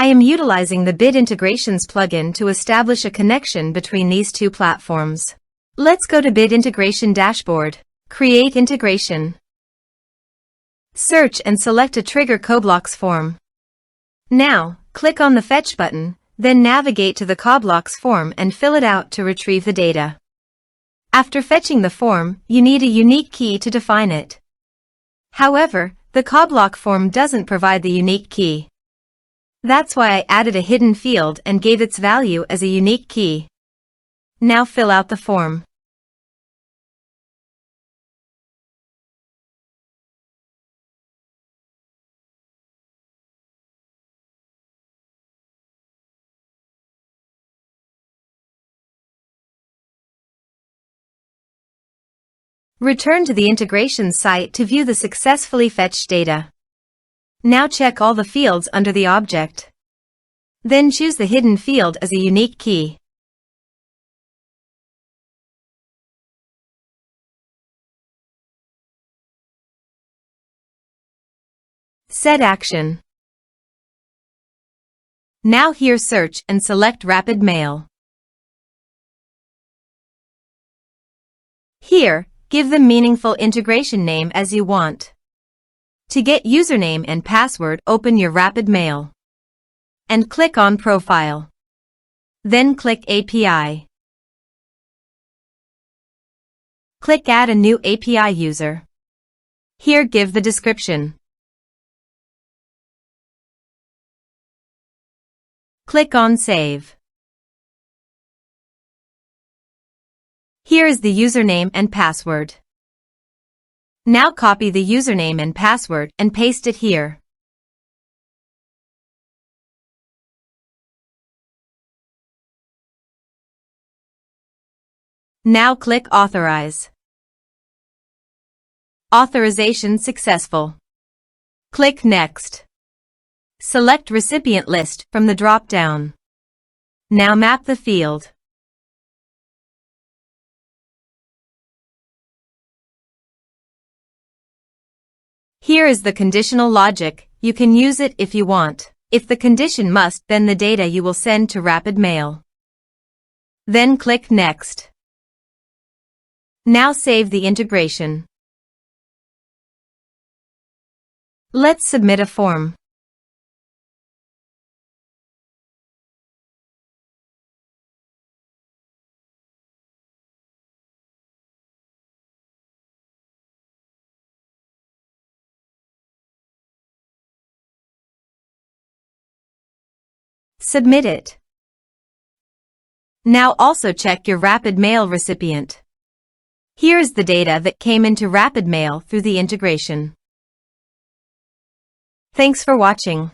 I am utilizing the Bit Integrations plugin to establish a connection between these two platforms. Let's go to Bit Integration Dashboard. Create integration. Search and select a trigger CoBlocks form. Now, click on the Fetch button, then navigate to the CoBlocks form and fill it out to retrieve the data. After fetching the form, you need a unique key to define it. However, the CoBlock form doesn't provide the unique key. That's why I added a hidden field and gave its value as a unique key. Now fill out the form. Return to the integration site to view the successfully fetched data. Now check all the fields under the object. Then choose the hidden field as a unique key. Set action. Now here search and select Rapid Mail. Here, give the meaningful integration name as you want. To get username and password, open your Rapid Mail and click on Profile. Then click API. Click Add a new API user. Here give the description. Click on Save. Here is the username and password. Now copy the username and password and paste it here. Now click Authorize. Authorization successful. Click Next. Select Recipient List from the drop-down. Now map the field. Here is the conditional logic. You can use it if you want. If the condition must, then the data you will send to Rapid Mail. Then click Next. Now save the integration. Let's submit a form. Submit it. Now also check your Rapid Mail recipient. Here is the data that came into Rapid Mail through the integration. Thanks for watching.